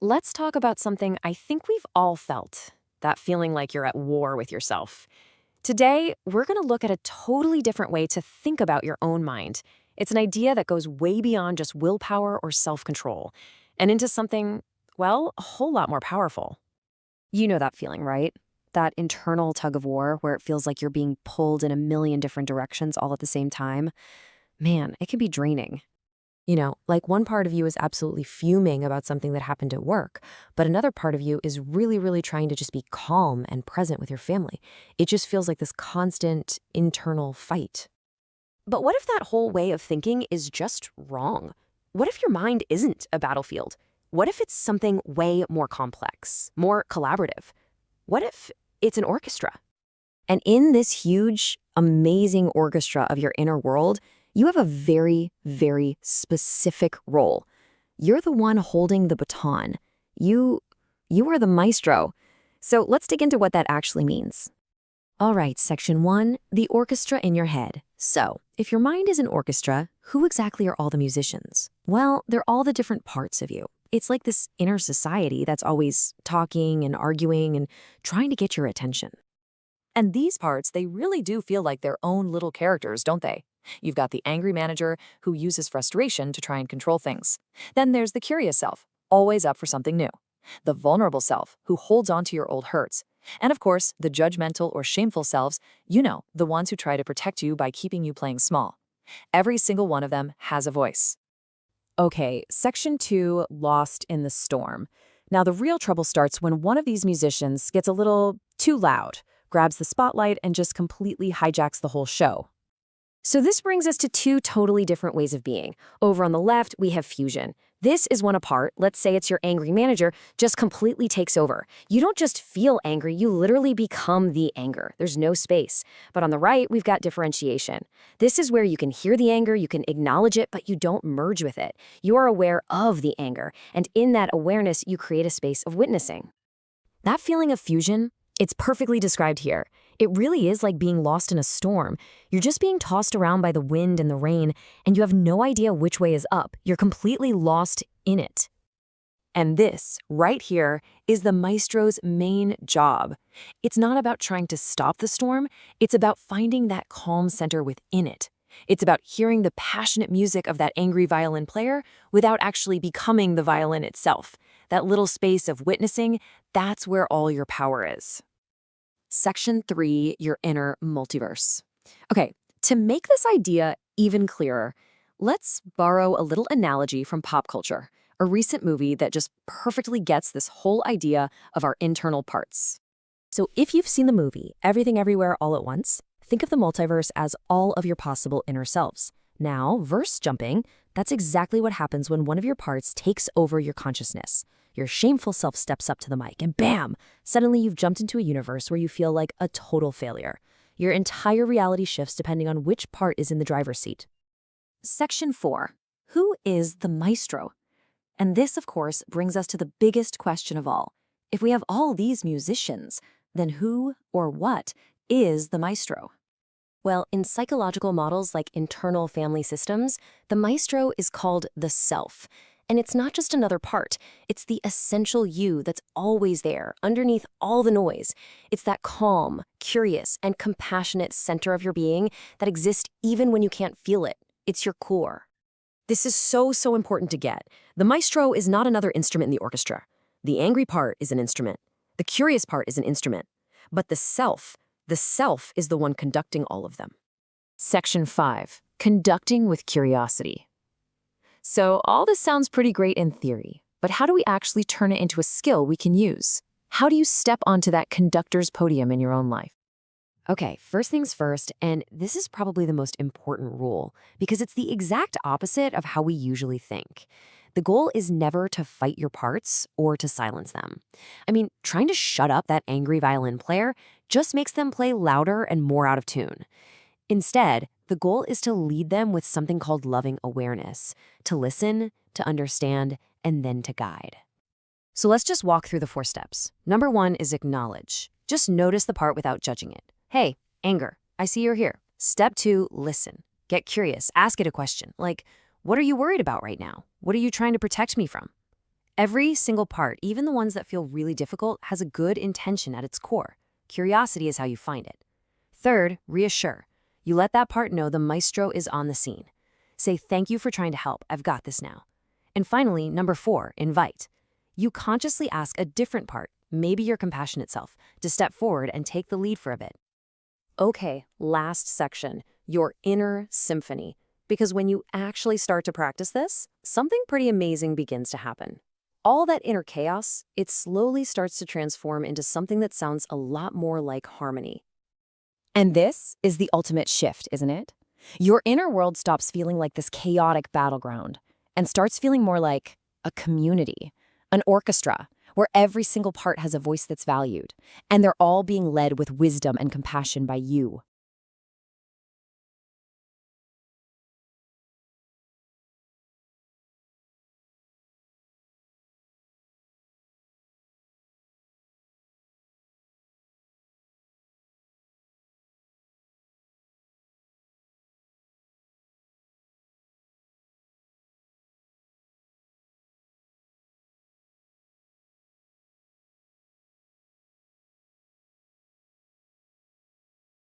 Let's talk about something I think we've all felt, that feeling like you're at war with yourself. Today, we're going to look at a totally different way to think about your own mind. It's an idea that goes way beyond just willpower or self-control and into something, well, a whole lot more powerful. You know that feeling, right? That internal tug of war where it feels like you're being pulled in a million different directions all at the same time. Man, it can be draining. Like one part of you is absolutely fuming about something that happened at work, but another part of you is really, really trying to just be calm and present with your family. It just feels like this constant internal fight. But what if that whole way of thinking is just wrong? What if your mind isn't a battlefield? What if it's something way more complex, more collaborative? What if it's an orchestra? And in this huge, amazing orchestra of your inner world, you have a very, very specific role. You're the one holding the baton. You you are the maestro. So let's dig into what that actually means. All right, section 1, the orchestra in your head. So, if your mind is an orchestra, who exactly are all the musicians? Well, they're all the different parts of you. It's like this inner society that's always talking and arguing and trying to get your attention. And these parts, they really do feel like their own little characters, don't they? You've got the angry manager who uses frustration to try and control things. Then there's the curious self, always up for something new. The vulnerable self, who holds on to your old hurts. And of course, the judgmental or shameful selves, the ones who try to protect you by keeping you playing small. Every single one of them has a voice. Okay, section 2, lost in the storm. Now, the real trouble starts when one of these musicians gets a little too loud, grabs the spotlight, and just completely hijacks the whole show. So this brings us to two totally different ways of being. Over on the left, we have fusion. This is when a part, let's say it's your angry manager, just completely takes over. You don't just feel angry, you literally become the anger. There's no space. But on the right, we've got differentiation. This is where you can hear the anger, you can acknowledge it, but you don't merge with it. You are aware of the anger, and in that awareness, you create a space of witnessing. That feeling of fusion, it's perfectly described here. It really is like being lost in a storm. You're just being tossed around by the wind and the rain, and you have no idea which way is up. You're completely lost in it. And this, right here, is the maestro's main job. It's not about trying to stop the storm, it's about finding that calm center within it. It's about hearing the passionate music of that angry violin player without actually becoming the violin itself. That little space of witnessing, that's where all your power is. Section 3, your inner multiverse. Okay, to make this idea even clearer, let's borrow a little analogy from pop culture, a recent movie that just perfectly gets this whole idea of our internal parts. So if you've seen the movie Everything Everywhere All at Once, think of the multiverse as all of your possible inner selves. Now, verse jumping, that's exactly what happens when one of your parts takes over your consciousness. Your shameful self steps up to the mic, and bam! Suddenly you've jumped into a universe where you feel like a total failure. Your entire reality shifts depending on which part is in the driver's seat. Section 4. Who is the maestro? And this, of course, brings us to the biggest question of all. If we have all these musicians, then who or what is the maestro? Well, in psychological models like internal family systems, the maestro is called the self. And it's not just another part. It's the essential you that's always there, underneath all the noise. It's that calm, curious, and compassionate center of your being that exists even when you can't feel it. It's your core. This is so important to get. The maestro is not another instrument in the orchestra. The angry part is an instrument. The curious part is an instrument. But the self is the one conducting all of them. Section 5, conducting with curiosity. So all this sounds pretty great in theory, but how do we actually turn it into a skill we can use? How do you step onto that conductor's podium in your own life? Okay, first things first, and this is probably the most important rule because it's the exact opposite of how we usually think. The goal is never to fight your parts or to silence them. I mean, trying to shut up that angry violin player just makes them play louder and more out of tune. Instead, the goal is to lead them with something called loving awareness, to listen, to understand, and then to guide. So let's just walk through the 4 steps. Number 1 is acknowledge. Just notice the part without judging it. Hey, anger, I see you're here. Step 2, listen. Get curious, ask it a question, like, what are you worried about right now? What are you trying to protect me from? Every single part, even the ones that feel really difficult, has a good intention at its core. Curiosity is how you find it. Third, reassure. You let that part know the maestro is on the scene. Say, thank you for trying to help. I've got this now. And finally, number 4, invite. You consciously ask a different part, maybe your compassionate self, to step forward and take the lead for a bit. Okay, last section, your inner symphony. Because when you actually start to practice this, something pretty amazing begins to happen. All that inner chaos, it slowly starts to transform into something that sounds a lot more like harmony. And this is the ultimate shift, isn't it? Your inner world stops feeling like this chaotic battleground and starts feeling more like a community, an orchestra, where every single part has a voice that's valued, and they're all being led with wisdom and compassion by you,